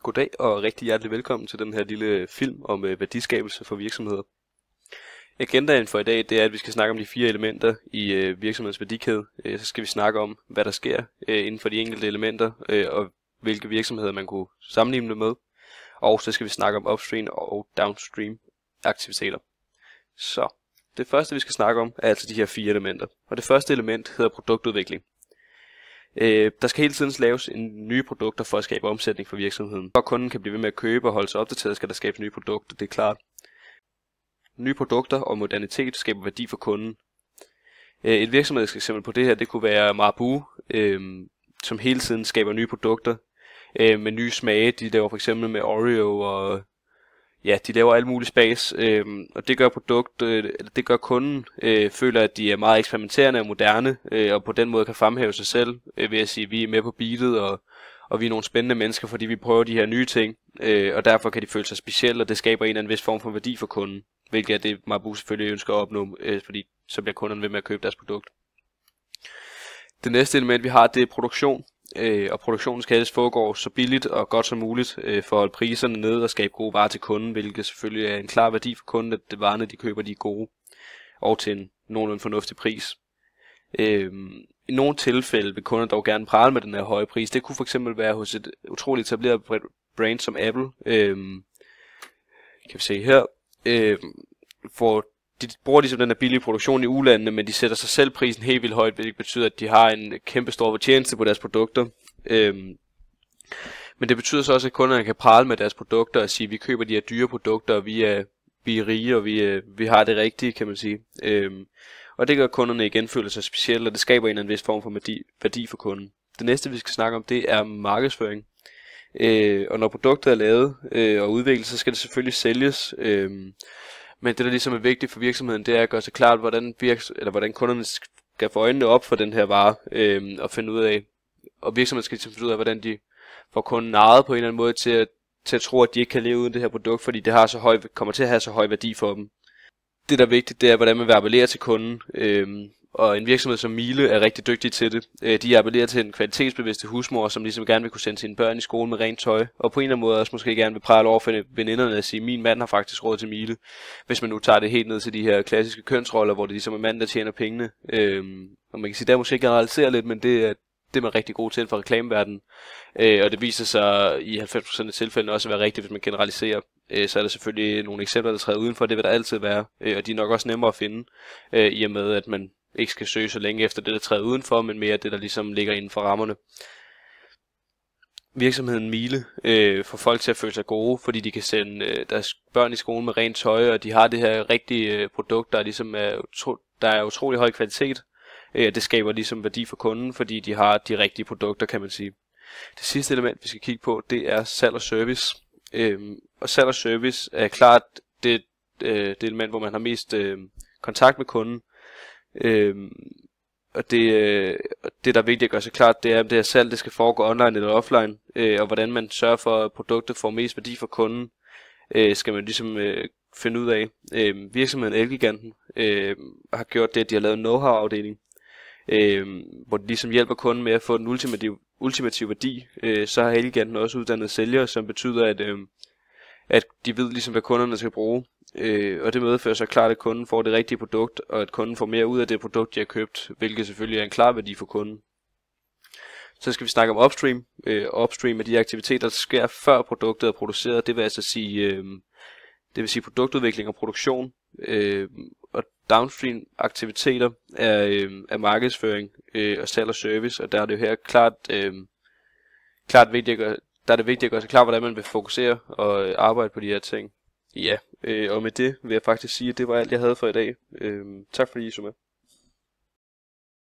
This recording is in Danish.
Goddag og rigtig hjertelig velkommen til den her lille film om værdiskabelse for virksomheder. Agendaen for i dag det er, at vi skal snakke om de 4 elementer i virksomhedens værdikæde. Så skal vi snakke om, hvad der sker inden for de enkelte elementer, og hvilke virksomheder man kunne sammenligne det med. Og så skal vi snakke om upstream og downstream aktiviteter. Så det første, vi skal snakke om, er altså de her 4 elementer. Og det første element hedder produktudvikling. Der skal hele tiden laves nye produkter for at skabe omsætning for virksomheden. For at kunden kan blive ved med at købe og holde sig opdateret, skal der skabes nye produkter, det er klart. Nye produkter og modernitet skaber værdi for kunden. Et virksomhedseksempel på det her, det kunne være Marabu, som hele tiden skaber nye produkter med nye smage. De laver for eksempel med Oreo og ja, de laver alt muligt spas, og det gør kunden føler, at de er meget eksperimenterende og moderne, og på den måde kan fremhæve sig selv ved at sige, at vi er med på beatet, og vi er nogle spændende mennesker, fordi vi prøver de her nye ting, og derfor kan de føle sig specielle, og det skaber en eller anden vis form for værdi for kunden, hvilket er det, Marabu selvfølgelig ønsker at opnå, fordi så bliver kunderne ved med at købe deres produkt. Det næste element, vi har, det er produktion. Og produktionen skal helst foregå så billigt og godt som muligt for at holde priserne nede og skabe gode varer til kunden, hvilket selvfølgelig er en klar værdi for kunden, at de varerne de køber de er gode og til en nogenlunde fornuftig pris. I nogle tilfælde vil kunder dog gerne prale med den her høje pris. Det kunne fx være hos et utroligt etableret brand som Apple. Kan vi se her. De bruger ligesom den her billige produktion i ulandene, men de sætter sig selv prisen helt vildt højt, hvilket betyder, at de har en kæmpe stor fortjeneste på deres produkter. Men det betyder så også, at kunderne kan prale med deres produkter og sige, at vi køber de her dyre produkter, og vi er rige, og vi har det rigtige, kan man sige. Og det gør kunderne igen føler sig specielt, og det skaber en eller anden vis form for værdi for kunden. Det næste, vi skal snakke om, det er markedsføring. Og når produktet er lavet og udviklet, så skal det selvfølgelig sælges. Men det, der ligesom er vigtigt for virksomheden, det er at gøre sig klart, hvordan kunderne skal få øjnene op for den her vare, og finde ud af, og virksomheden skal ligesom finde ud af, hvordan de får kunden narret på en eller anden måde til at tro, at de ikke kan leve uden det her produkt, fordi det har kommer til at have så høj værdi for dem. Det, der er vigtigt, det er, hvordan man vil appellere til kunden, og en virksomhed som Miele er rigtig dygtig til det. De appellerer til en kvalitetsbevidste husmor, som ligesom gerne vil kunne sende sine børn i skole med rent tøj, og på en eller anden måde også måske gerne vil prale over for veninderne og sige, min mand har faktisk råd til Miele. Hvis man nu tager det helt ned til de her klassiske kønsroller, hvor det ligesom er manden, der tjener pengene. Og man kan sige, der måske generalisere lidt, men det er man rigtig god til for reklameverdenen. Og det viser sig i 90% af tilfældene også at være rigtigt, hvis man generaliserer. Så er der selvfølgelig nogle eksempler, der træder udenfor, det vil der altid være. Og de er nok også nemmere at finde, i og med at man ikke skal søge så længe efter det, der træder udenfor, men mere det, der ligesom ligger inden for rammerne. Virksomheden Miele får folk til at føle sig gode, fordi de kan sende deres børn i skole med rent tøj, og de har det her rigtige produkt, der ligesom der er utrolig høj kvalitet. Det skaber ligesom værdi for kunden, fordi de har de rigtige produkter, kan man sige. Det sidste element, vi skal kigge på, det er salg og service. Og salg og service er klart det element, hvor man har mest kontakt med kunden. Og det der er vigtigt at gøre sig klart, det er, at det her salg det skal foregå online eller offline, og hvordan man sørger for, at produktet får mest værdi for kunden, skal man ligesom finde ud af. Virksomheden Elgiganten har gjort det, at de har lavet en know-how afdeling, hvor de ligesom hjælper kunden med at få den ultimative værdi. Så har Elgiganten også uddannet sælgere, som betyder, at de ved ligesom, hvad kunderne skal bruge. Og det medfører så klart, at kunden får det rigtige produkt, og at kunden får mere ud af det produkt, de har købt, hvilket selvfølgelig er en klar værdi for kunden. Så skal vi snakke om upstream. Upstream er de aktiviteter, der sker før produktet er produceret. Det vil altså sige, produktudvikling og produktion. Og downstream aktiviteter er markedsføring og salg og service, og der er det jo her klart vigtigt at gøre sig klar, hvordan man vil fokusere og arbejde på de her ting. Ja, og med det vil jeg faktisk sige, at det var alt, jeg havde for i dag. Tak fordi I så med.